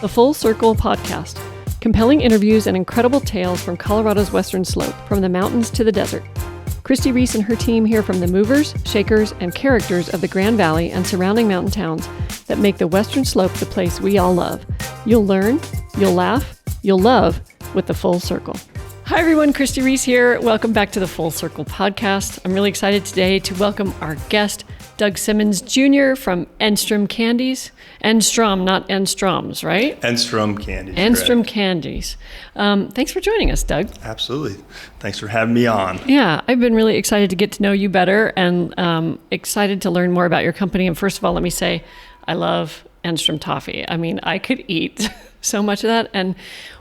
The Full Circle Podcast. Compelling interviews and incredible tales from Colorado's western slope, from the mountains to the desert. Christy Reese and her team hear from the movers, shakers, and characters of the Grand Valley and surrounding mountain towns that make the western slope the place we all love. You'll learn, you'll laugh, you'll love with The Full Circle. Hi everyone, Christy Reese here. Welcome back to the Full Circle Podcast. I'm really excited today to welcome our guest, Doug Simmons Jr. from Enstrom Candies. Enstrom, not Enstroms, right? Enstrom Candies. Enstrom correct. Candies. Thanks for joining us, Doug. Absolutely. Thanks for having me on. Yeah, I've been really excited to get to know you better and excited to learn more about your company. And first of all, let me say, I love Enstrom toffee. I mean, I could eat so much of that. And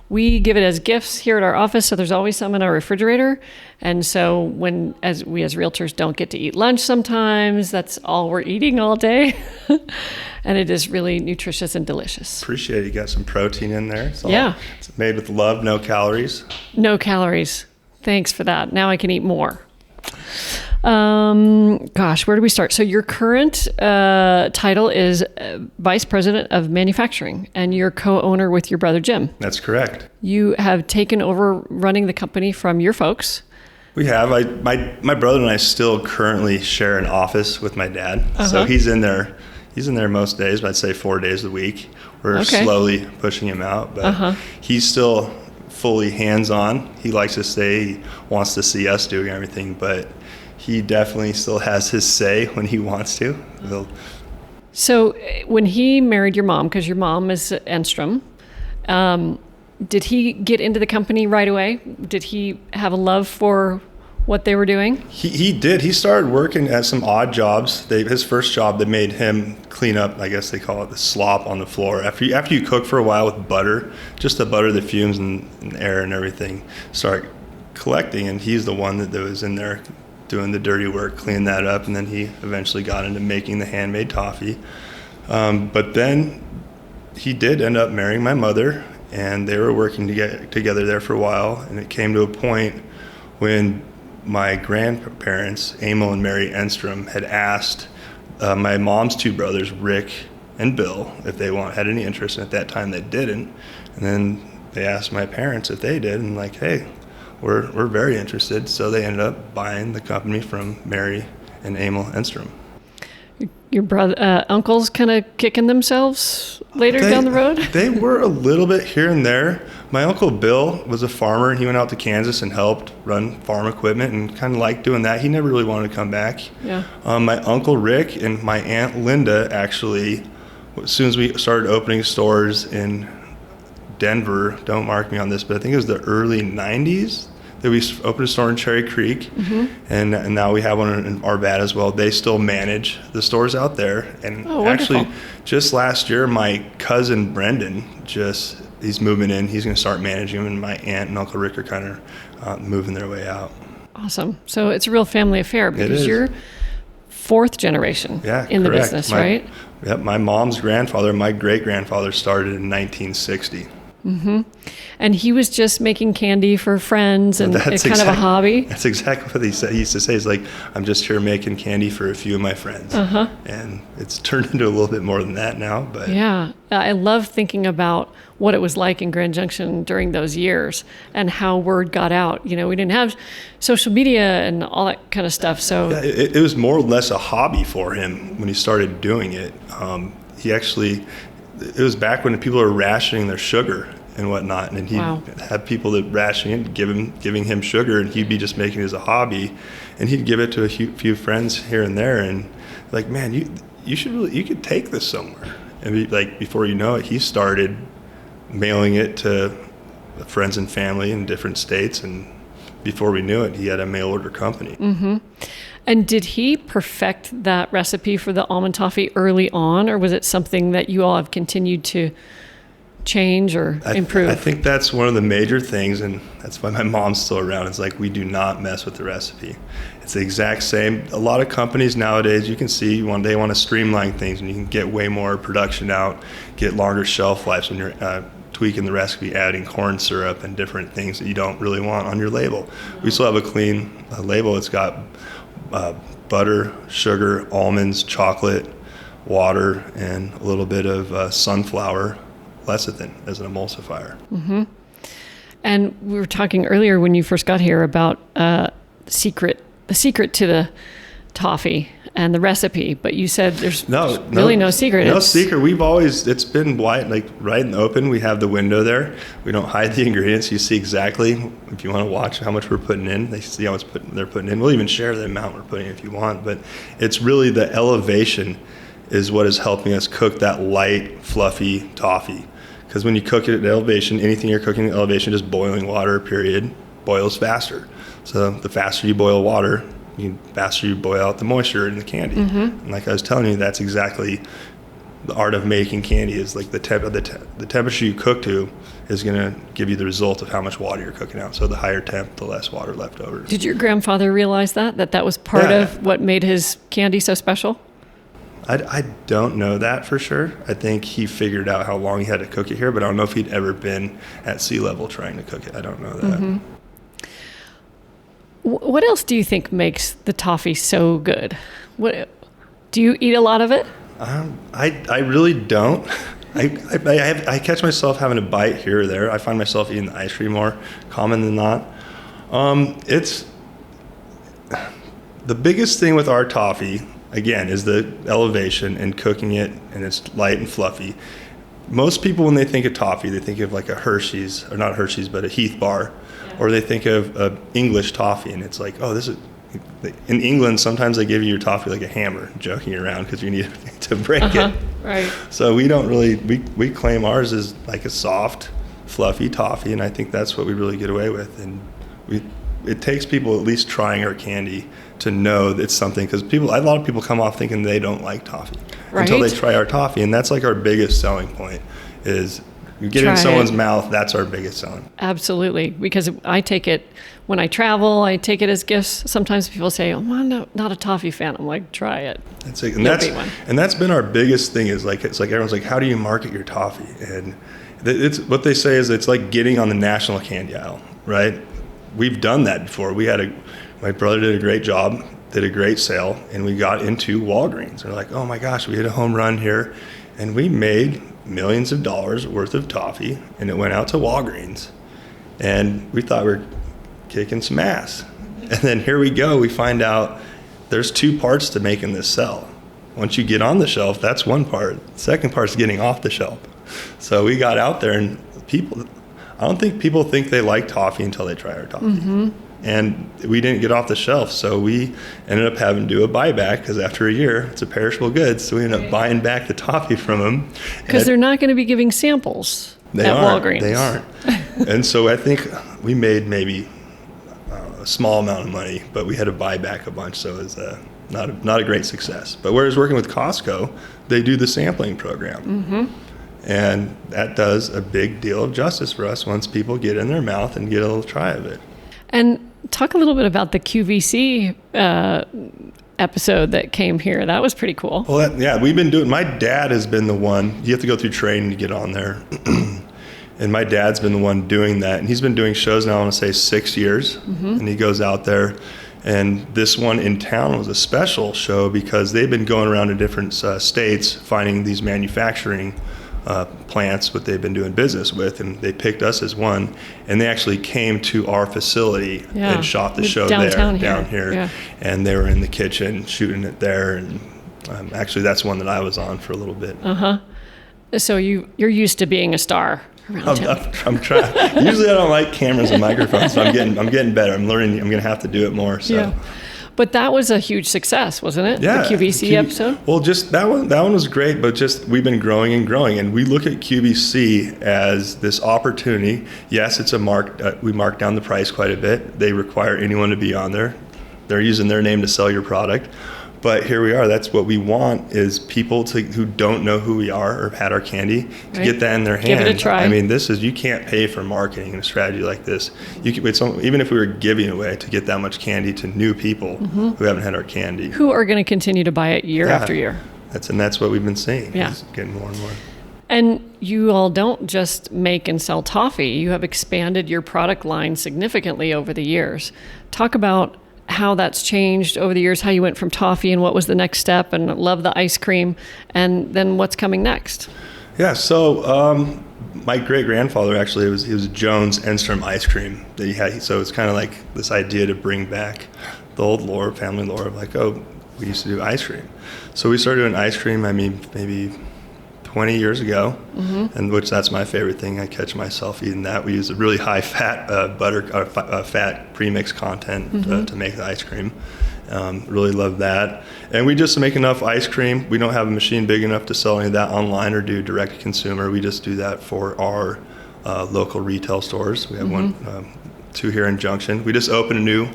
we give it as gifts here at our office, so there's always some in our refrigerator. And so when we as realtors don't get to eat lunch sometimes, that's all we're eating all day. And it is really nutritious and delicious. Appreciate it. You got some protein in there. It's made with love, no calories. No calories. Thanks for that. Now I can eat more. Where do we start? So your current title is Vice President of Manufacturing, and you're co-owner with your brother Jim. That's correct. You have taken over running the company from your folks. We have. My brother and I still currently share an office with my dad. Uh-huh. So he's in there. He's in there most days, but I'd say 4 days a week. We're slowly pushing him out, but he's still fully hands-on. He likes to say he wants to see us doing everything, but he definitely still has his say when he wants to. So when he married your mom, because your mom is Enstrom, did he get into the company right away? Did he have a love for what they were doing? He did. He started working at some odd jobs. His first job, they made him clean up, I guess they call it the slop on the floor. After you cook for a while with butter, just to butter the fumes and air and everything, start collecting. And he's the one that was in there doing the dirty work, cleaning that up, and then he eventually got into making the handmade toffee. But then he did end up marrying my mother, and they were working together there for a while, and it came to a point when my grandparents, Emil and Mary Enstrom, had asked my mom's two brothers, Rick and Bill, if they had any interest, and at that time they didn't. And then they asked my parents if they did, and like, hey, we're very interested. So they ended up buying the company from Mary and Emil Enstrom. Your brother, uncles kind of kicking themselves later down the road? They were a little bit here and there. My uncle Bill was a farmer, and he went out to Kansas and helped run farm equipment and kind of liked doing that. He never really wanted to come back. Yeah. My uncle Rick and my aunt Linda actually, as soon as we started opening stores in Denver, don't mark me on this, but I think it was the early 90s that we opened a store in Cherry Creek, and now we have one in Arvada as well. They still manage the stores out there. And actually, just last year, my cousin Brendan, he's moving in. He's going to start managing them, and my aunt and Uncle Rick are kind of moving their way out. Awesome. So it's a real family affair because you're fourth generation in the business, right? Yep. My mom's grandfather, my great-grandfather started in 1960. Mm-hmm. And he was just making candy for friends, and it's kind of a hobby. That's exactly what he said. He used to say, "He's like, I'm just here making candy for a few of my friends." And it's turned into a little bit more than that now. But yeah, I love thinking about what it was like in Grand Junction during those years and how word got out. We didn't have social media and all that kind of stuff. So yeah, it was more or less a hobby for him when he started doing it. It was back when people were rationing their sugar and whatnot, and he'd have people that rationing it, giving him sugar, and he'd be just making it as a hobby, and he'd give it to a few friends here and there, and like, man, you could take this somewhere. And before you know it, he started mailing it to friends and family in different states, and before we knew it, he had a mail order company. Mm-hmm. And did he perfect that recipe for the almond toffee early on, or was it something that you all have continued to change or improve? I think that's one of the major things, and that's why my mom's still around. It's like, we do not mess with the recipe. It's the exact same. A lot of companies nowadays, you can see they want to streamline things, and you can get way more production out, get longer shelf lives when you're tweaking the recipe, adding corn syrup and different things that you don't really want on your label. We still have a clean label. It's got butter, sugar, almonds, chocolate, water, and a little bit of sunflower lecithin as an emulsifier. And we were talking earlier when you first got here about the secret to the toffee and the recipe, but you said there's really no secret. No secret. It's been white, like right in the open. We have the window there. We don't hide the ingredients. You see exactly, if you want to watch how much we're putting in, they see how much they're putting in. We'll even share the amount we're putting in if you want, but it's really the elevation is what is helping us cook that light, fluffy toffee. Because when you cook it at elevation, anything you're cooking at elevation, just boiling water, period, boils faster. So the faster you boil water, the faster you boil out the moisture in the candy. And like I was telling you, that's exactly the art of making candy, is like the temperature you cook to is going to give you the result of how much water you're cooking out. So the higher temp, the less water left over. Did your grandfather realize that was part of what made his candy so special? I don't know that for sure. I think he figured out how long he had to cook it here, but I don't know if he'd ever been at sea level trying to cook it. I don't know that. What else do you think makes the toffee so good? Do you eat a lot of it? I really don't. I catch myself having a bite here or there. I find myself eating the ice cream more common than not. It's the biggest thing with our toffee, again, is the elevation and cooking it, and it's light and fluffy. Most people, when they think of toffee, they think of like a Hershey's, or not Hershey's, but a Heath bar, or they think of English toffee, and it's like, oh, this is. In England, sometimes they give you your toffee like a hammer, joking around, because you need to break it. Right. So we don't really, we claim ours is like a soft, fluffy toffee, and I think that's what we really get away with. And it takes people at least trying our candy to know that it's something, because a lot of people come off thinking they don't like toffee until they try our toffee, and that's like our biggest selling point is you get it in someone's mouth. That's our biggest selling. Absolutely, because I take it when I travel. I take it as gifts. Sometimes people say, "Oh, I'm not a toffee fan." I'm like, "Try it." And that's been our biggest thing. Is like, it's like everyone's like, "How do you market your toffee?" And it's what they say is it's like getting on the national candy aisle, right? We've done that before. My brother did a great job, did a great sale, and we got into Walgreens. They're like, "Oh my gosh, we hit a home run here," and we made millions of dollars worth of toffee, and it went out to Walgreens, and we thought we were kicking some ass. And then here we go, we find out there's two parts to making this sell. Once you get on the shelf, that's one part. The second part is getting off the shelf. So we got out there, and I don't think people think they like toffee until they try our toffee. And we didn't get off the shelf, so we ended up having to do a buyback, because after a year, it's a perishable good, so we ended up buying back the toffee from them. Because they're not going to be giving samples at Walgreens. They aren't. And so I think we made maybe a small amount of money, but we had to buy back a bunch, so it was not a great success. But whereas working with Costco, they do the sampling program. And that does a big deal of justice for us once people get in their mouth and get a little try of it. And talk a little bit about the QVC episode that came here. That was pretty cool. Well, we've been doing. My dad has been the one. You have to go through training to get on there, and my dad's been the one doing that. And he's been doing shows now, I want to say 6 years. And he goes out there, and this one in town was a special show because they've been going around to different states finding these manufacturing plants what they've been doing business with, and they picked us as one, and they actually came to our facility and shot the show down here. And they were in the kitchen shooting it there, and actually that's one that I was on for a little bit. So you're used to being a star around town. I'm trying. Usually I don't like cameras and microphones, so I'm getting better. I'm learning. I'm going to have to do it more. So. But that was a huge success, wasn't it? Yeah. The QVC episode? Well, just that one was great, but just we've been growing and growing, and we look at QVC as this opportunity. Yes, it's we mark down the price quite a bit. They require anyone to be on there. They're using their name to sell your product. But here we are. That's what we want, is people who don't know who we are or have had our candy to get that in their hand. Give it a try. I mean, you can't pay for marketing in a strategy like this. Even if we were giving away to get that much candy to new people who haven't had our candy. Who are going to continue to buy it year after year. That's what we've been seeing. Yeah. It's getting more and more. And you all don't just make and sell toffee. You have expanded your product line significantly over the years. Talk about how that's changed over the years, how you went from toffee and what was the next step, and love the ice cream, and then what's coming next. Yeah, so my great grandfather actually he was Jones Enstrom ice cream that he had. So it's kind of like this idea to bring back the old lore, family lore of like, oh, we used to do ice cream. So we started doing ice cream. I mean, maybe 20 years ago, and which that's my favorite thing. I catch myself eating that. We use a really high fat fat premix content to make the ice cream. Really love that. And we just make enough ice cream. We don't have a machine big enough to sell any of that online or do direct to consumer. We just do that for our local retail stores. We have two here in Junction. We just opened a new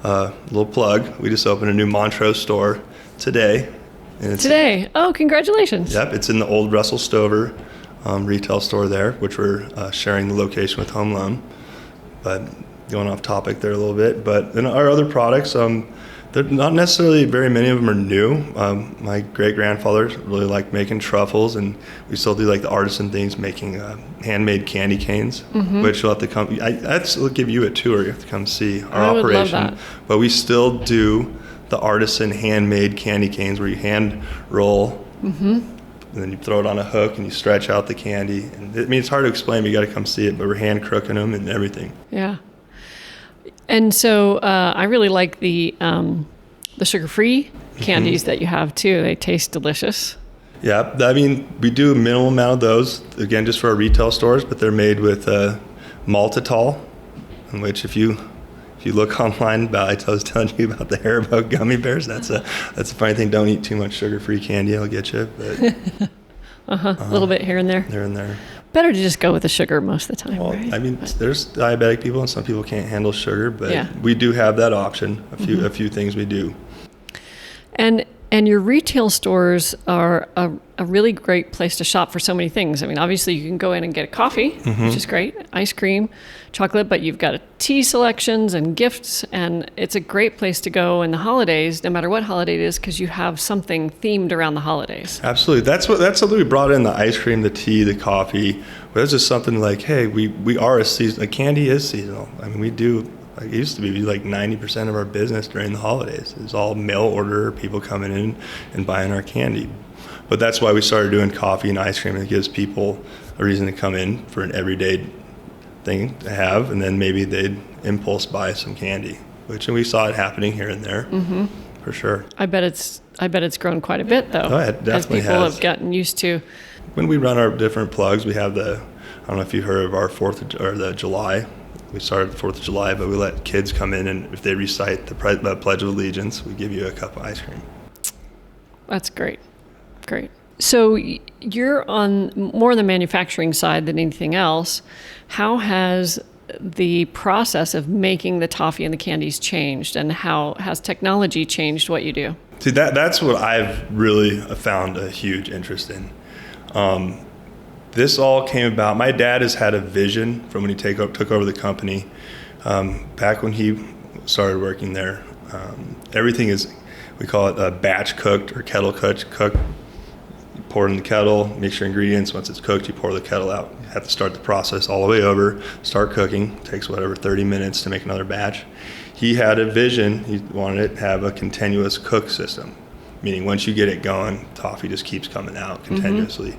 little plug. We just opened a new Montrose store today. Today? Oh, congratulations. Yep, it's in the old Russell Stover retail store there, which we're sharing the location with Home Loan. But going off topic there a little bit. But then our other products, they're not necessarily very many of them are new. My great-grandfather really liked making truffles, and we still do like the artisan things, making handmade candy canes, which you'll have to come. I'll give you a tour. You have to come see our operation. Would love that. But we still do the artisan handmade candy canes where you hand roll and then you throw it on a hook and you stretch out the candy. And it's hard to explain, but you got to come see it, but we're hand crooking them and everything. Yeah. And so I really like the sugar-free candies that you have too. They taste delicious. Yeah, I mean, we do a minimal amount of those, again, just for our retail stores, but they're made with maltitol, in which if you look online about, I was telling you about the Haribo gummy bears. That's a funny thing. Don't eat too much sugar-free candy; it'll get you. But a little bit here and there. Here and there. Better to just go with the sugar most of the time, Well, right? I mean, there's diabetic people, and some people can't handle sugar, but Yeah. we do have that option. A few things we do. And your retail stores are a really great place to shop for so many things. I mean, obviously you can go in and get a coffee, which is great, ice cream, chocolate, but you've got tea selections and gifts, and it's a great place to go in the holidays, no matter what holiday it is, because you have something themed around the holidays. Absolutely. That's something we brought in, the ice cream, the tea, the coffee. But it's just something like, hey, we are a season. Like, candy is seasonal. I mean, we do. Like, it used to be like 90% of our business during the holidays. It's all mail order, people coming in and buying our candy. But that's why we started doing coffee and ice cream. It gives people a reason to come in for an everyday thing to have, and then maybe they'd impulse buy some candy, which, and we saw it happening here and there, for sure. I bet it's grown quite a bit, though. Oh, it definitely as people has. have gotten used to. When we run our different plugs, we have I don't know if you've heard of our the July. We started the 4th of July, but we let kids come in, and if they recite the Pledge of Allegiance, we give you a cup of ice cream. That's great. Great. So you're on more the manufacturing side than anything else. How has the process of making the toffee and the candies changed, and how has technology changed what you do? See, that's what I've really found a huge interest in. This all came about. My dad has had a vision from when he took over the company. Back when he started working there, everything is, we call it batch cooked or kettle cooked. You pour it in the kettle, mix your ingredients. Once it's cooked, you pour the kettle out. You have to start the process all the way over, start cooking. It takes 30 minutes to make another batch. He had a vision. He wanted it to have a continuous cook system, meaning once you get it going, toffee just keeps coming out continuously.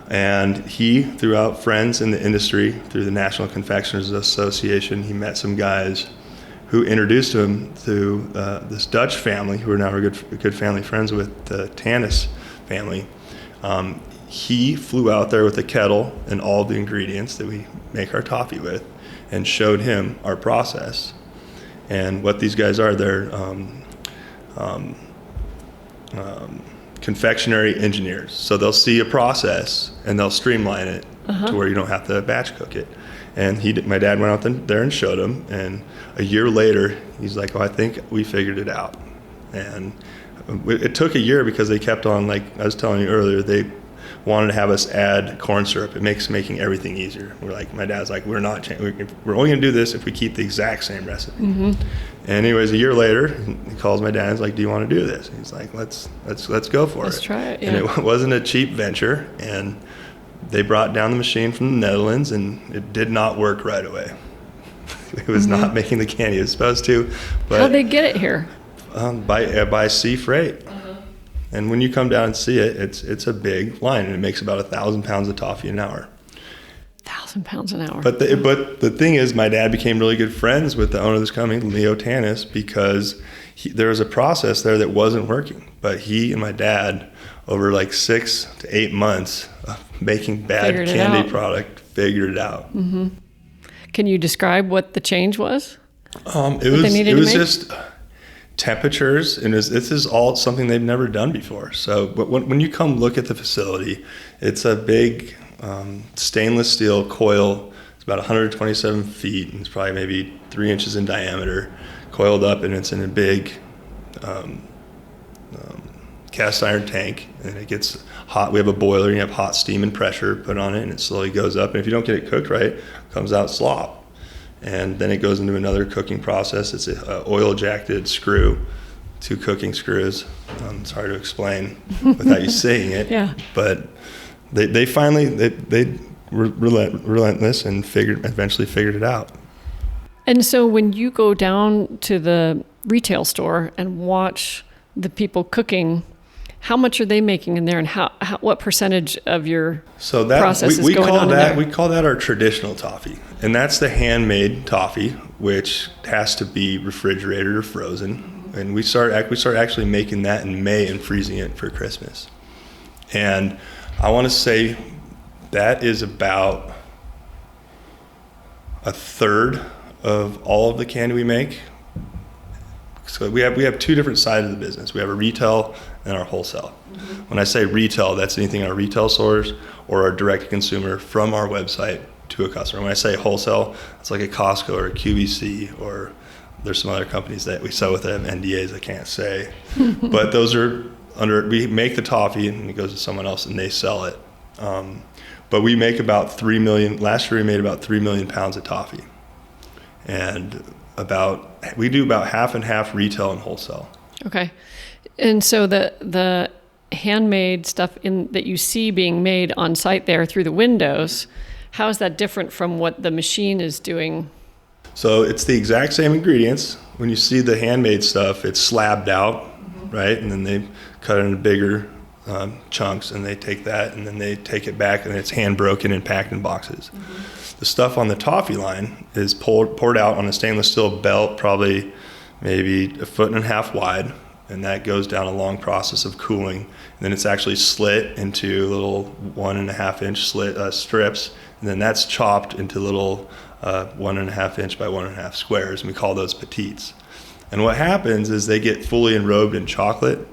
And he, throughout friends in the industry, through the National Confectioners Association, he met some guys who introduced him to this Dutch family, who are now good family friends with, the Tannis family. He flew out there with a kettle and all the ingredients that we make our toffee with, and showed him our process. And what these guys are, they're confectionery engineers. So they'll see a process and they'll streamline it to where you don't have to batch cook it. And my dad went out there and showed him, and a year later he's like, oh, I think we figured it out. And it took a year because they kept on, like I was telling you earlier, they wanted to have us add corn syrup. It makes making everything easier. My dad's like, we're only gonna do this if we keep the exact same recipe. And anyways, a year later, he calls my dad and is like, do you want to do this? And he's like, let's go for it. Let's try it, yeah. And it wasn't a cheap venture, and they brought down the machine from the Netherlands, and it did not work right away. It was not making the candy it was supposed to. But how'd they get it here? By sea freight. And when you come down and see it, it's a big line, and it makes about 1,000 pounds of toffee an hour. 1,000 pounds an hour. But the thing is, my dad became really good friends with the owner of this company, Leo Tanis, because there was a process there that wasn't working. But he and my dad, over like 6 to 8 months of making bad candy product, figured it out. Mm-hmm. Can you describe what the change was? It was just temperatures, and this is all something they've never done before. So, but when you come look at the facility, it's a big stainless steel coil. It's about 127 feet, and it's probably maybe 3 inches in diameter, coiled up, and it's in a big cast iron tank, and it gets hot. We have a boiler, and you have hot steam and pressure put on it, and it slowly goes up. And if you don't get it cooked right, it comes out slop. And then it goes into another cooking process. It's an oil-jacketed screw, 2 cooking screws. It's hard to explain without you seeing it. Yeah. But they finally were relentless and eventually figured it out. And so when you go down to the retail store and watch the people cooking, how much are they making in there, and what percentage of your process is going on in there? We call that our traditional toffee, and that's the handmade toffee, which has to be refrigerated or frozen. And we start actually making that in May and freezing it for Christmas. And I want to say that is about a third of all of the candy we make. So we have 2 different sides of the business. We have a retail and our wholesale. Mm-hmm. When I say retail, that's anything in our retail stores or our direct to consumer from our website to a customer. When I say wholesale, it's like a Costco or a QVC, or there's some other companies that we sell with that have NDAs I can't say. But those are we make the toffee and it goes to someone else and they sell it. But we make about 3 million, last year we made about 3 million pounds of toffee. And we do about half and half retail and wholesale. Okay. And so the handmade stuff that you see being made on site there through the windows, how is that different from what the machine is doing? So it's the exact same ingredients. When you see the handmade stuff, it's slabbed out, mm-hmm. right? And then they cut it into bigger chunks, and they take that and then they take it back, and it's hand broken and packed in boxes. Mm-hmm. The stuff on the toffee line is poured out on a stainless steel belt, probably maybe 1.5 feet wide, and that goes down a long process of cooling. And then it's actually slit into little 1.5 inch strips, and then that's chopped into little 1.5 inch by 1.5 squares, and we call those petites. And what happens is they get fully enrobed in chocolate.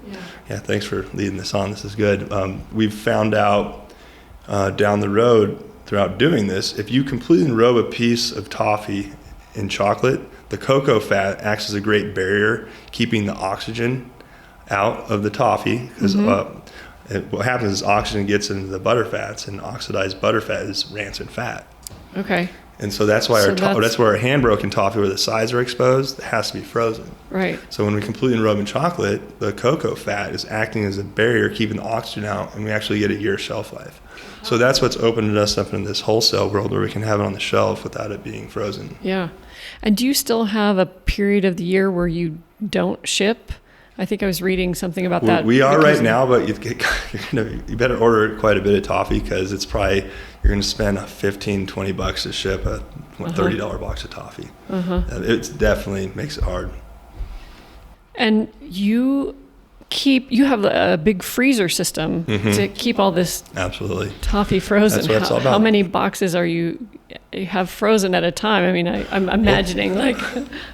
Yeah, thanks for leading this on. This is good. We've found out down the road throughout doing this, if you completely enrobe a piece of toffee in chocolate, the cocoa fat acts as a great barrier, keeping the oxygen out of the toffee. Because mm-hmm. What happens is oxygen gets into the butter fats, and oxidized butter fat is rancid fat. Okay. And so that's why that's where our hand-broken toffee, where the sides are exposed, it has to be frozen. Right. So when we completely enrobe in chocolate, the cocoa fat is acting as a barrier, keeping the oxygen out, and we actually get a year shelf life. So that's what's opened us up in this wholesale world where we can have it on the shelf without it being frozen. Yeah. And do you still have a period of the year where you don't ship? I think I was reading something about that. We are right now, but you better order quite a bit of toffee, because it's probably, you're going to spend $15-$20 to ship a $30 box of toffee. It definitely makes it hard. And you have a big freezer system mm-hmm. to keep all this absolutely toffee frozen. That's what it's all about. How many boxes are you have frozen at a time? I mean, I'm imagining my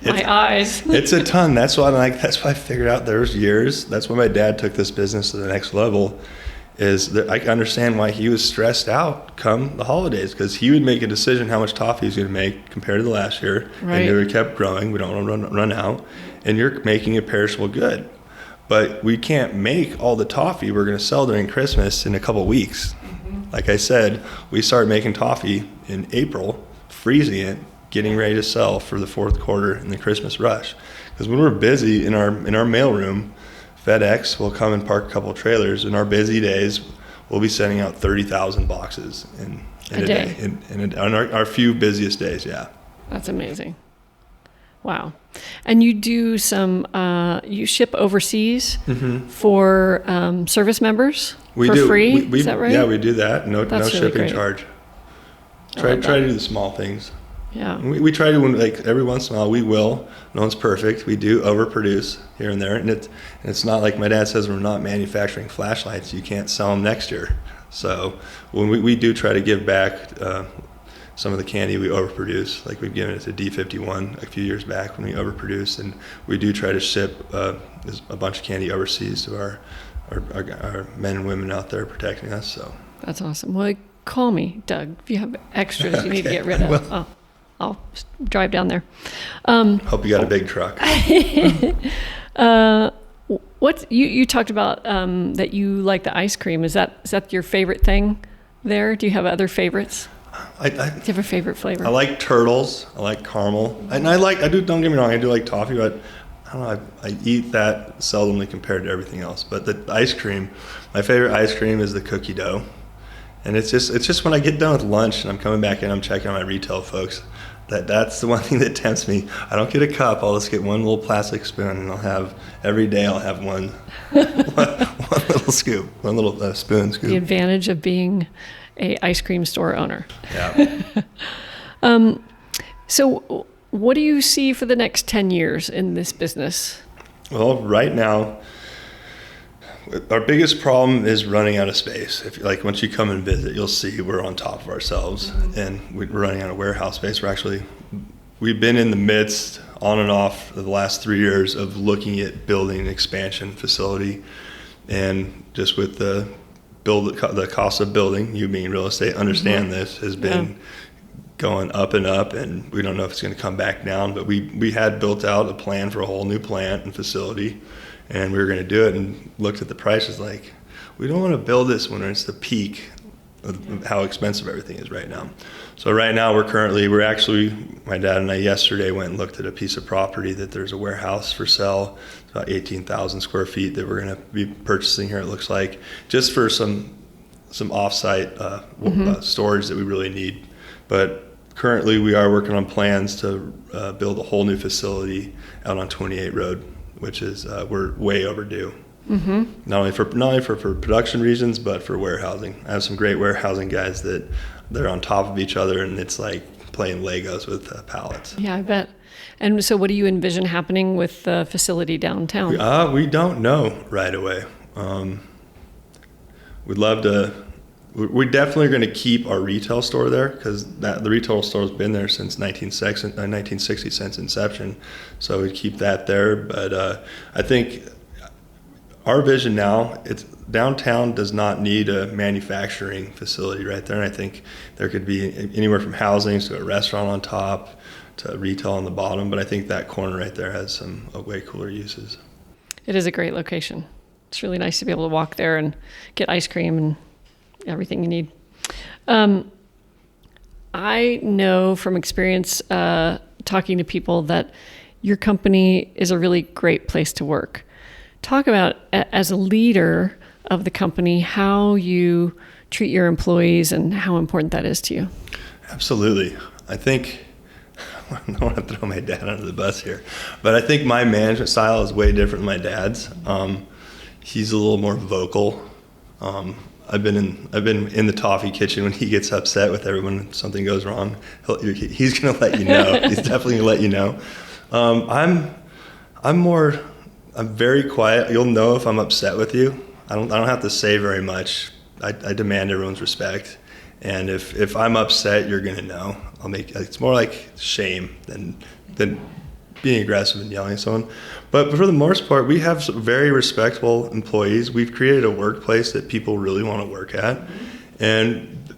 eyes. It's a ton. That's why I figured out there's years. That's why my dad took this business to the next level. Is that I understand why he was stressed out come the holidays, because he would make a decision how much toffee he's going to make compared to the last year. Right. And it kept growing. We don't want to run out. And you're making a perishable good. But we can't make all the toffee we're going to sell during Christmas in a couple weeks. Mm-hmm. Like I said, we started making toffee in April, freezing it, getting ready to sell for the fourth quarter in the Christmas rush. Because when we're busy in our mailroom, FedEx will come and park a couple of trailers. In our busy days, we'll be sending out 30,000 boxes in a day. On our few busiest days, yeah. That's amazing. Wow. And you do you ship overseas mm-hmm. for service members for free? Is that right? Yeah, we do that. No shipping charge. Try to do the small things. Yeah. We try to, like, every once in a while we will. No one's perfect. We do overproduce here and there, and it's not like my dad says we're not manufacturing flashlights. You can't sell them next year. So when we do try to give back some of the candy we overproduce, like we've given it to D51 a few years back when we overproduced, and we do try to ship a bunch of candy overseas to our men and women out there protecting us. So that's awesome. Well, call me, Doug, if you have extras you need to get rid of. Well, I'll drive down there. Hope you got a big truck. What you talked about that you like the ice cream. Is that your favorite thing there? Do you have other favorites? Do you have a favorite flavor? I like turtles. I like caramel. And don't get me wrong, I do like toffee, but I don't know, I eat that seldomly compared to everything else. But the ice cream, my favorite ice cream is the cookie dough. And it's just when I get done with lunch and I'm coming back in, I'm checking on my retail folks. That's the one thing that tempts me. I don't get a cup. I'll just get one little plastic spoon, and every day I'll have one little scoop, one little spoon scoop. The advantage of being a ice cream store owner. Yeah. So what do you see for the next 10 years in this business? Well, right now, our biggest problem is running out of space. Once you come and visit, you'll see we're on top of ourselves, and we're running out of warehouse space. We've been in the midst, on and off, for the last 3 years of looking at building an expansion facility, and just with the cost of building, you being real estate, understand this has been going up and up, and we don't know if it's going to come back down. But we had built out a plan for a whole new plant and facility. And we were going to do it, and looked at the prices like, we don't want to build this when it's the peak of how expensive everything is right now. So right now my dad and I yesterday went and looked at a piece of property that there's a warehouse for sale. It's about 18,000 square feet that we're going to be purchasing here, it looks like, just for some off-site storage that we really need. But currently we are working on plans to build a whole new facility out on 28 Road, which is we're way overdue. Mm-hmm. Not only for production reasons, but for warehousing. I have some great warehousing guys that they're on top of each other, and it's like playing Legos with pallets. Yeah, I bet. And so what do you envision happening with the facility downtown? We don't know right away. We'd love to. We definitely are going to keep our retail store there, because the retail store has been there since 1960, since inception. So we'd keep that there. But I think our vision now, downtown does not need a manufacturing facility right there. And I think there could be anywhere from housing to a restaurant on top to retail on the bottom. But I think that corner right there has some way cooler uses. It is a great location. It's really nice to be able to walk there and get ice cream and everything you need. I know from experience talking to people that your company is a really great place to work. Talk about, as a leader of the company, how you treat your employees and how important that is to you. Absolutely. I think, I don't want to throw my dad under the bus here, but I think my management style is way different than my dad's. He's a little more vocal. I've been in the toffee kitchen when he gets upset with everyone when something goes wrong. He's going to let you know. He's definitely going to let you know. I'm very quiet. You'll know if I'm upset with you. I don't have to say very much. I demand everyone's respect. And if I'm upset, you're going to know. It's more like shame than being aggressive and yelling at someone. But for the most part, we have some very respectful employees. We've created a workplace that people really want to work at. And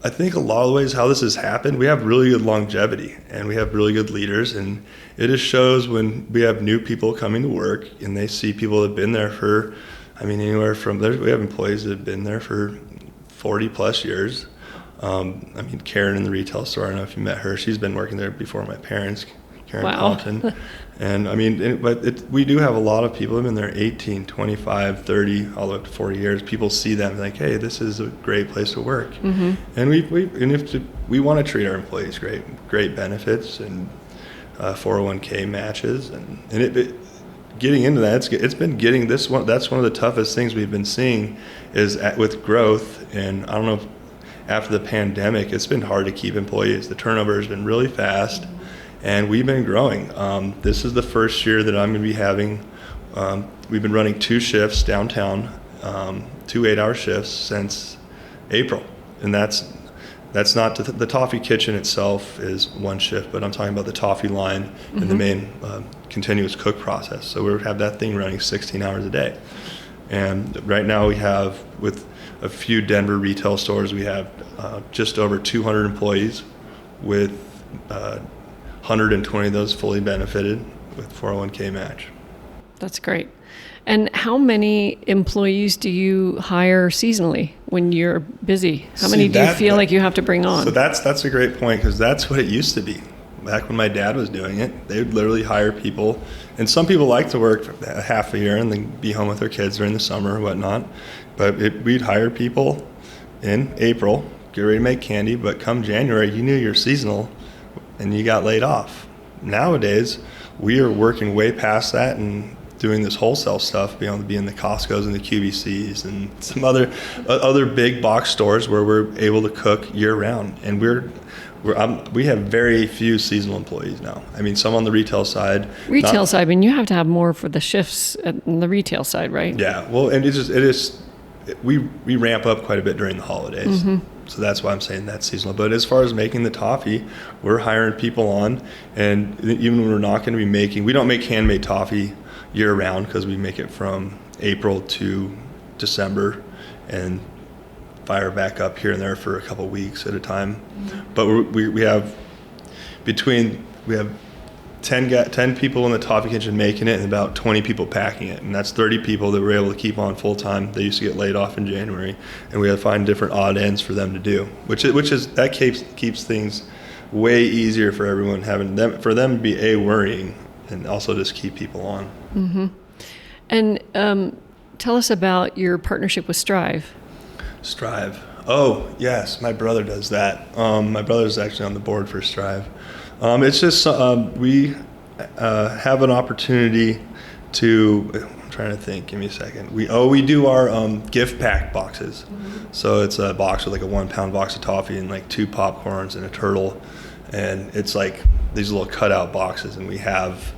I think a lot of the ways how this has happened, we have really good longevity and we have really good leaders. And it just shows when we have new people coming to work and they see people that have been there for, anywhere from, we have employees that have been there for 40 plus years. Karen in the retail store, I don't know if you met her. She's been working there before my parents. Karen Compton. And we do have a lot of people who've been there 18, 25, 30, all the way up to 40 years. People see them like, hey, this is a great place to work. Mm-hmm. And we want to treat our employees great benefits and 401k matches. And getting into that, it's been getting this one. That's one of the toughest things we've been seeing is with growth. And I don't know after the pandemic, it's been hard to keep employees. The turnover has been really fast, and we've been growing. This is the first year that I'm going to be having, we've been running 2 shifts downtown, 2 8-hour shifts since April. And that's not, the toffee kitchen itself is 1 shift, but I'm talking about the toffee line and the main continuous cook process. So we have that thing running 16 hours a day. And right now we have, with a few Denver retail stores, we have just over 200 employees, with 120 of those fully benefited with 401k match. That's great. And how many employees do you hire seasonally when you're busy? How many do you feel like you have to bring on? So that's a great point, because that's what it used to be. Back when my dad was doing it, they would literally hire people. And some people like to work half a year and then be home with their kids during the summer or whatnot. But we'd hire people in April, get ready to make candy, but come January, you knew you're seasonal and you got laid off. Nowadays, we are working way past that and doing this wholesale stuff, being able to be in the Costco's and the QVC's and some other big box stores where we're able to cook year round. And we have very few seasonal employees now. I mean, some on the retail side. Side, I mean, you have to have more for the shifts on the retail side, right? Yeah, well, and we ramp up quite a bit during the holidays. So that's why I'm saying that's seasonal. But as far as making the toffee, we're hiring people on, and even when we're not going to be making, we don't make handmade toffee year round, because we make it from April to December and fire back up here and there for a couple weeks at a time. But we have 10 people in the toffee kitchen making it and about 20 people packing it, and that's 30 people that we're able to keep on full time. They used to get laid off in January, and we have to find different odd ends for them to do, which keeps things way easier for everyone, for them to be worrying, and also just keep people on. And tell us about your partnership with Strive. Strive. Oh, yes, my brother does that. My brother's actually on the board for Strive. It's just we have an opportunity to, I'm trying to think, give me a second. We do our gift pack boxes. So it's a box with like a 1 pound box of toffee and like 2 popcorns and a turtle. And it's like these little cutout boxes, and we have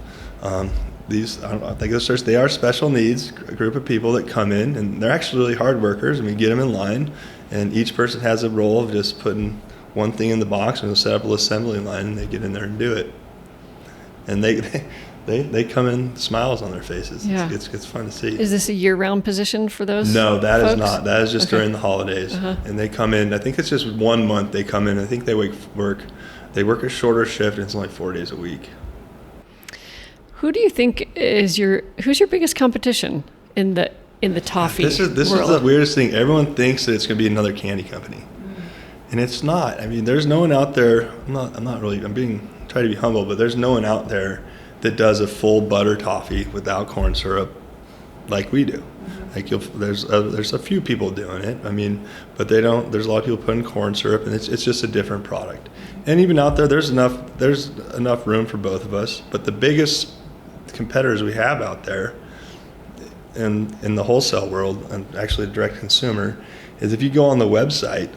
these, they are special needs, a group of people that come in, and they're actually really hard workers, and we get them in line, and each person has a role of just putting one thing in the box, and they'll set up a little assembly line, and they get in there and do it. And they come in, smiles on their faces. Yeah. It's fun to see. Is this a year-round position for those? No, that folks? Is not. That is just during the holidays. And they come in, I think it's just 1 month they come in. I think they work a shorter shift, and it's only 4 days a week. Who do you think who's your biggest competition in the toffee This is the weirdest thing. Everyone thinks that it's going to be another candy company, and it's not. I mean, there's no one out there. I'm trying to be humble, but there's no one out there that does a full butter toffee without corn syrup like we do. Like there's a few people doing it. I mean, but they don't. There's a lot of people putting corn syrup, and it's just a different product. And even out there's enough room for both of us. But the biggest competitors we have out there in the wholesale world, and actually direct consumer, is if you go on the website,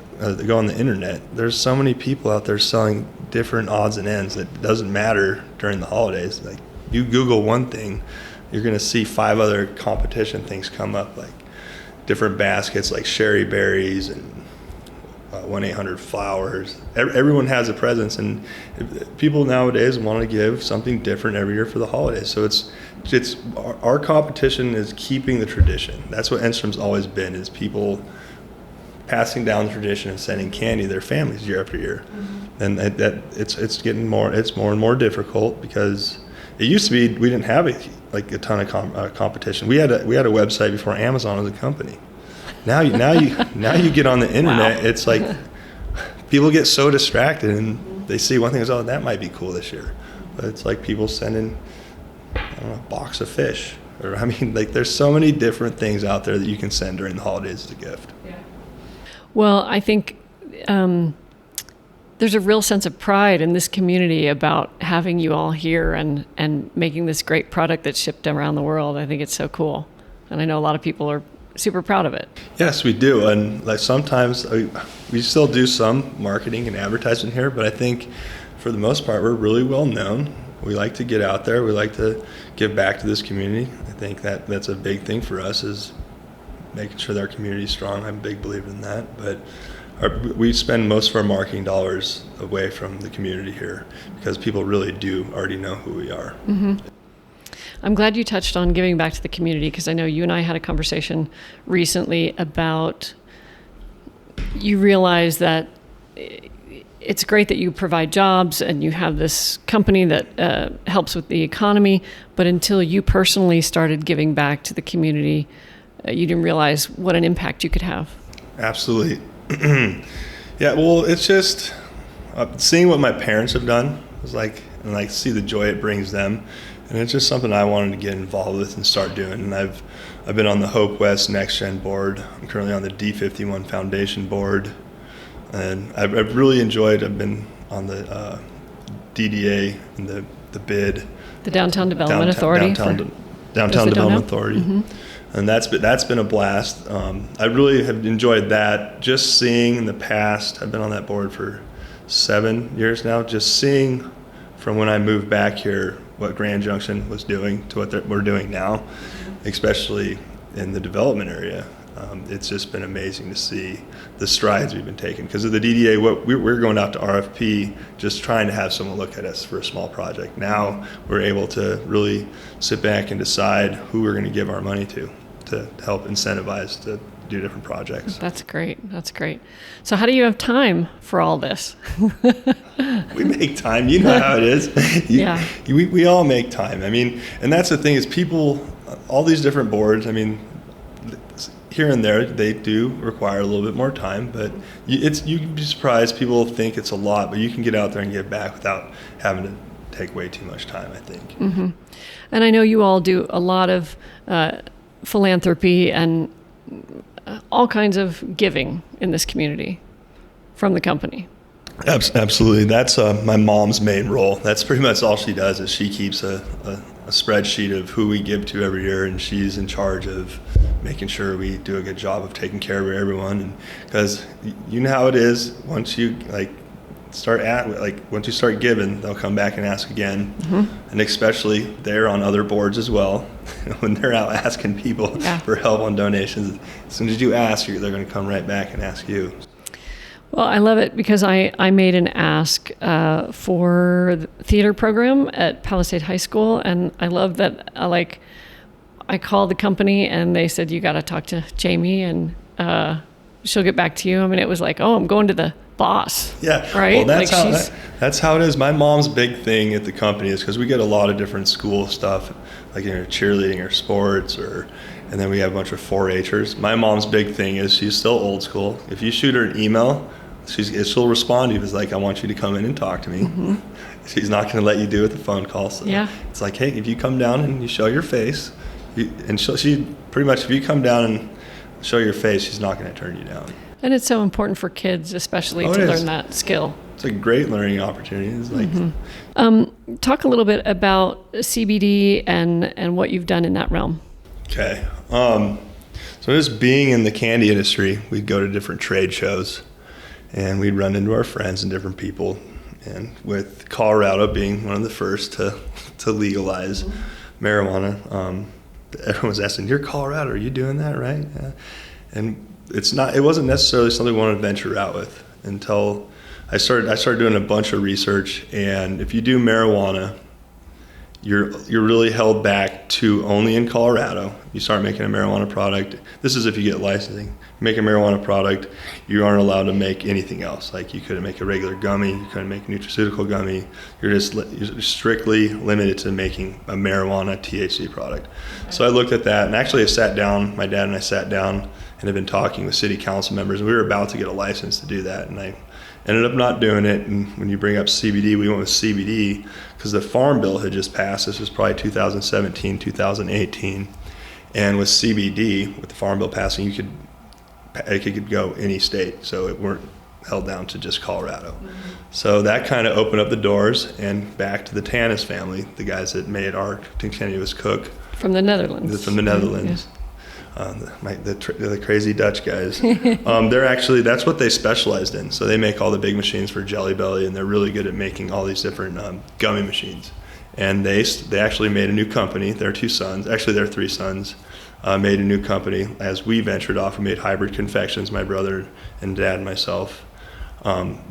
go on the internet, there's so many people out there selling different odds and ends that doesn't matter during the holidays. Like, you Google one thing, you're going to see 5 other competition things come up, like different baskets like sherry berries and 1-800-Flowers. Everyone has a presence, and people nowadays want to give something different every year for the holidays. So it's our competition is keeping the tradition. That's what Enstrom's always been, is people passing down the tradition and sending candy to their families year after year. And it's getting more and more difficult, because it used to be we didn't have a ton of competition. We had a website before Amazon was a company. Now you get on the internet. Wow. It's like people get so distracted, and they see one thing and go, "Oh, that might be cool this year," but it's like people sending, a box of fish, or there's so many different things out there that you can send during the holidays as a gift. Yeah. Well, I think there's a real sense of pride in this community about having you all here and making this great product that's shipped around the world. I think it's so cool, and I know a lot of people are super proud of it. Yes, we do. And like sometimes we still do some marketing and advertising here, but I think for the most part, we're really well known. We like to get out there. We like to give back to this community. I think that's a big thing for us, is making sure that our community is strong. I'm a big believer in that. But we spend most of our marketing dollars away from the community here because people really do already know who we are. Mm-hmm. I'm glad you touched on giving back to the community, because I know you and I had a conversation recently about, you realize that it's great that you provide jobs and you have this company that helps with the economy, but until you personally started giving back to the community, you didn't realize what an impact you could have. Absolutely. Yeah, well, it's just seeing what my parents have done is and see the joy it brings them, and it's just something I wanted to get involved with and start doing. And I've been on the Hope West Next Gen board. I'm currently on the D51 Foundation board, and I've really enjoyed. I've been on the DDA and the BID, the Downtown Development Authority. Downtown Development Authority. Mm-hmm. And that's been a blast. I really have enjoyed that. Just seeing in the past, I've been on that board for 7 years now, just seeing from when I moved back here what Grand Junction was doing to what we're doing now, especially in the development area. It's just been amazing to see the strides we've been taking. Because of the DDA, we're going out to RFP just trying to have someone look at us for a small project. Now we're able to really sit back and decide who we're going to give our money to help incentivize to do different projects. That's great. So how do you have time for all this? We make time. You know how it is. Yeah. We all make time. I mean, and that's the thing is people, all these different boards, I mean, here and there, they do require a little bit more time, but you can be surprised. People think it's a lot, but you can get out there and give back without having to take way too much time, I think. Mm-hmm. And I know you all do a lot of philanthropy and all kinds of giving in this community from the company. Absolutely. That's my mom's main role. That's pretty much all she does, is she keeps a spreadsheet of who we give to every year, and she's in charge of making sure we do a good job of taking care of everyone. And because you know how it is, once you once you start giving, they'll come back and ask again. Mm-hmm. And especially they're on other boards as well. When they're out asking people for help on donations, as soon as you ask, they're going to come right back and ask you. Well, I love it because I made an ask for the theater program at Palisade High School, and I love that. I called the company and they said, you got to talk to Jamie and she'll get back to you. I mean, it was like, oh, I'm going to the boss. Yeah. Right. Well, that's how it is. My mom's big thing at the company is because we get a lot of different school stuff, like cheerleading or sports, and then we have a bunch of 4-Hers. My mom's big thing is she's still old school. If you shoot her an email, she'll respond to you. It's like, I want you to come in and talk to me. Mm-hmm. She's not going to let you do it with a phone call. So it's like, hey, if you come down and you show your face, and she pretty much, if you come down and show your face, she's not going to turn you down. And it's so important for kids, especially to learn that skill. It's a great learning opportunity. It's like, talk a little bit about CBD and what you've done in that realm. Okay. So just being in the candy industry, we'd go to different trade shows and we'd run into our friends and different people. And with Colorado being one of the first to legalize marijuana, everyone was asking, "You're Colorado, are you doing that, right?" Yeah. And it wasn't necessarily something we wanted to venture out with until I started doing a bunch of research. And if you do marijuana, you're really held back to only in Colorado. You start making a marijuana product. This is if you get licensing. You make a marijuana product, you aren't allowed to make anything else. Like you couldn't make a regular gummy, you couldn't make a nutraceutical gummy. You're strictly limited to making a marijuana THC product. So I looked at that, and actually my dad and I sat down and had been talking with city council members. We were about to get a license to do that, and I ended up not doing it. And when you bring up CBD, we went with CBD because the Farm Bill had just passed. This was probably 2017, 2018. And with CBD, with the Farm Bill passing, it could go any state. So it weren't held down to just Colorado. Mm-hmm. So that kind of opened up the doors, and back to the Tanis family, the guys that made our continuous cook. From the Netherlands. From the Netherlands. the crazy Dutch guys. That's what they specialized in. So they make all the big machines for Jelly Belly, and they're really good at making all these different gummy machines. And they actually made a new company. Their two sons, actually their three sons, made a new company. As we ventured off, we made hybrid confections, my brother and dad and myself.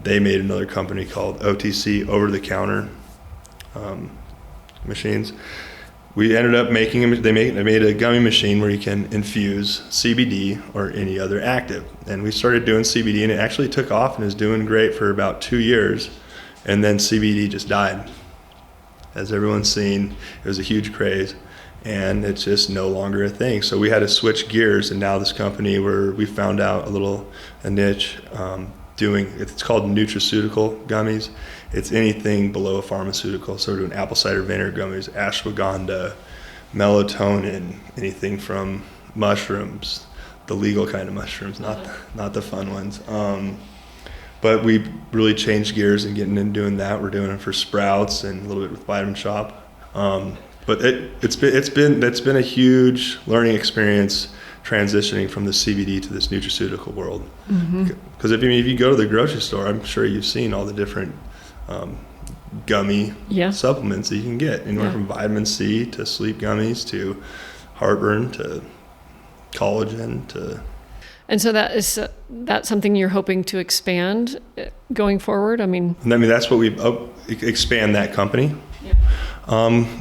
They made another company called OTC, over-the-counter machines. We ended up they made a gummy machine where you can infuse CBD or any other active. And we started doing CBD, and it actually took off and is doing great for about 2 years. And then CBD just died. As everyone's seen, it was a huge craze, and it's just no longer a thing. So we had to switch gears, and now this company we found out a niche, it's called nutraceutical gummies. It's anything below a pharmaceutical. So we're doing apple cider vinegar gummies, ashwagandha, melatonin, anything from mushrooms, the legal kind of mushrooms, not the fun ones. But we really changed gears and getting into doing that. We're doing it for Sprouts and a little bit with Vitamin Shop. But it's been a huge learning experience transitioning from the CBD to this nutraceutical world. Because if you go to the grocery store, I'm sure you've seen all the different gummy supplements that you can get, anywhere from vitamin C to sleep gummies to heartburn to collagen to. And so that's something you're hoping to expand going forward. I mean, that's what we expand that company. Yeah.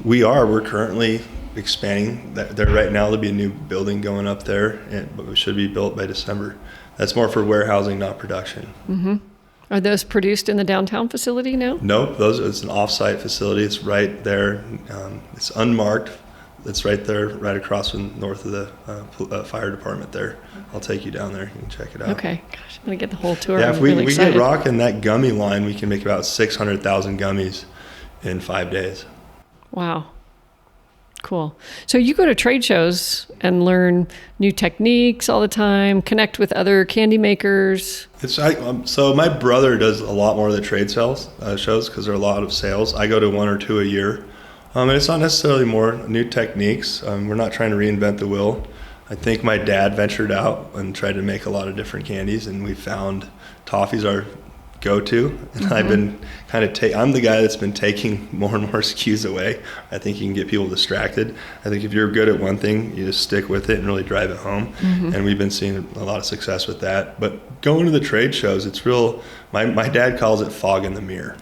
We're currently expanding there right now. There'll be a new building going up there, but it should be built by December. That's more for warehousing, not production. Mm-hmm. Are those produced in the downtown facility now? Nope, it's an off-site facility. It's right there. It's unmarked. It's right there, right across from north of the fire department there. I'll take you down there. You can check it out. Okay. Gosh, I'm going to get the whole tour. Yeah, I'm if we really get rocking that gummy line, we can make about 600,000 gummies in 5 days. Wow. Cool. So you go to trade shows and learn new techniques all the time, connect with other candy makers. So my brother does a lot more of the trade shows because there are a lot of sales. I go to 1 or 2 a year. And it's not necessarily more new techniques. We're not trying to reinvent the wheel. I think my dad ventured out and tried to make a lot of different candies, and we found toffee's our go-to. And I've been I'm the guy that's been taking more and more SKUs away. I think you can get people distracted. I think if you're good at one thing, you just stick with it and really drive it home. And we've been seeing a lot of success with that. But going to the trade shows, it's real, my dad calls it fog in the mirror.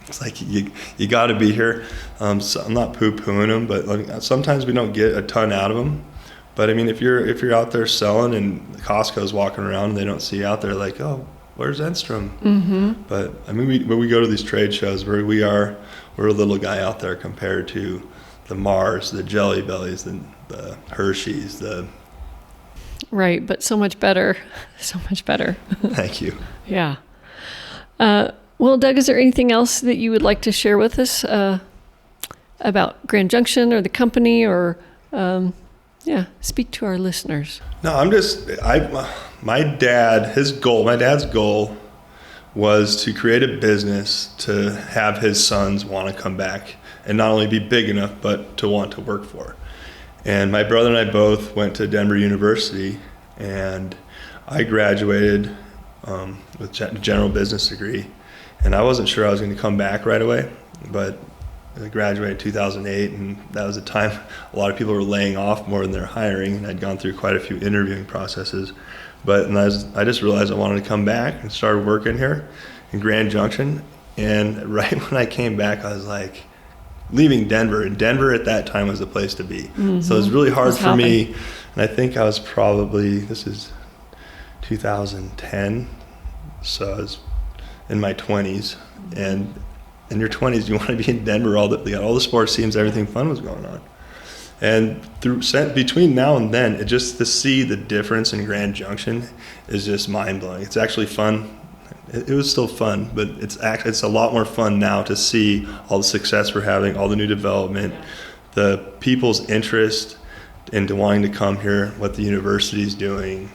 It's like you got to be here. So I'm not poo-pooing them, but sometimes we don't get a ton out of them. But I mean, if you're out there selling and Costco's walking around and they don't see you out there, like, oh, where's Enstrom? Mm-hmm. But I mean, we go to these trade shows where we're a little guy out there compared to the Mars, the Jelly Bellies, the Hershey's, Right, but so much better. So much better. Thank you. Yeah. Well, Doug, is there anything else that you would like to share with us about Grand Junction or the company, or speak to our listeners? No, my dad's goal was to create a business to have his sons want to come back and not only be big enough, but to want to work for. And my brother and I both went to Denver University, and I graduated with a general business degree. And I wasn't sure I was going to come back right away, but I graduated in 2008, and that was a time a lot of people were laying off more than they're hiring, and I'd gone through quite a few interviewing processes. But I just realized I wanted to come back and started working here in Grand Junction. And right when I came back, I was like, leaving Denver, and Denver at that time was the place to be. Mm-hmm. So it was really hard for me, and I think I was this is 2010, so I was in my 20s, and in your 20s, you want to be in Denver. All the sports teams, everything fun was going on. And between now and then, just to see the difference in Grand Junction is just mind-blowing. It's actually fun. It was still fun, but it's a lot more fun now to see all the success we're having, all the new development, the people's interest into wanting to come here, what the university's doing.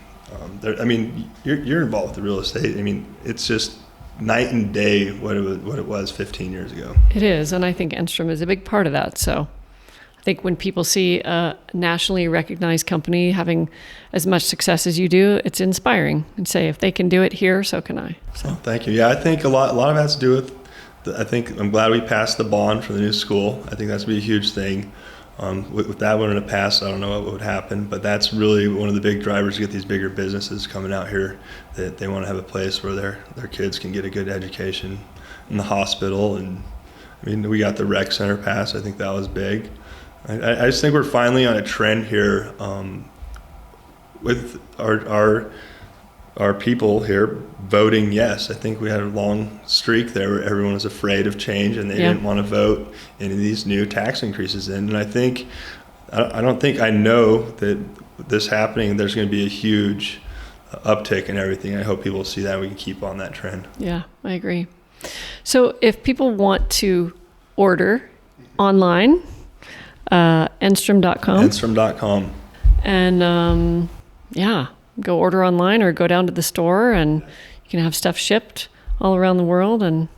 You're involved with the real estate. I mean, it's just night and day what it was 15 years ago. It is, and I think Enstrom is a big part of that. So I think when people see a nationally recognized company having as much success as you do, it's inspiring, and say, if they can do it here, so can I. So thank you. Yeah, I think a lot of it has to do with, I think I'm glad we passed the bond for the new school. I think that's going to be a huge thing. With that one in the past, I don't know what would happen, but that's really one of the big drivers to get these bigger businesses coming out here, that they want to have a place where their kids can get a good education, in the hospital. And I mean, we got the rec center pass. I think that was big. I just think we're finally on a trend here with our people here voting yes. I think we had a long streak there where everyone was afraid of change and they didn't want to vote any of these new tax increases in. And I think, I don't think I know that this happening, there's going to be a huge uptick in everything. I hope people see that and we can keep on that trend. Yeah, I agree. So if people want to order online, Enstrom.com. Enstrom.com. And go order online or go down to the store, and you can have stuff shipped all around the world. And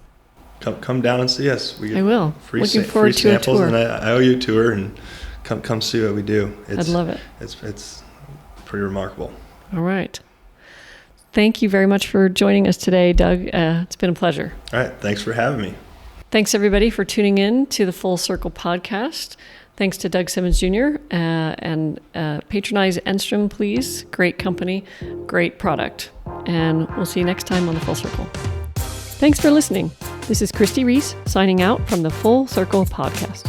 come down and see us. I will. Looking forward to a samples, tour. and I owe you a tour, and come see what we do. I'd love it. It's pretty remarkable. All right. Thank you very much for joining us today, Doug. It's been a pleasure. All right. Thanks for having me. Thanks, everybody, for tuning in to the Full Circle podcast. Thanks to Doug Simmons Jr. And patronize Enstrom, please. Great company, great product. And we'll see you next time on the Full Circle. Thanks for listening. This is Christy Reese signing out from the Full Circle podcast.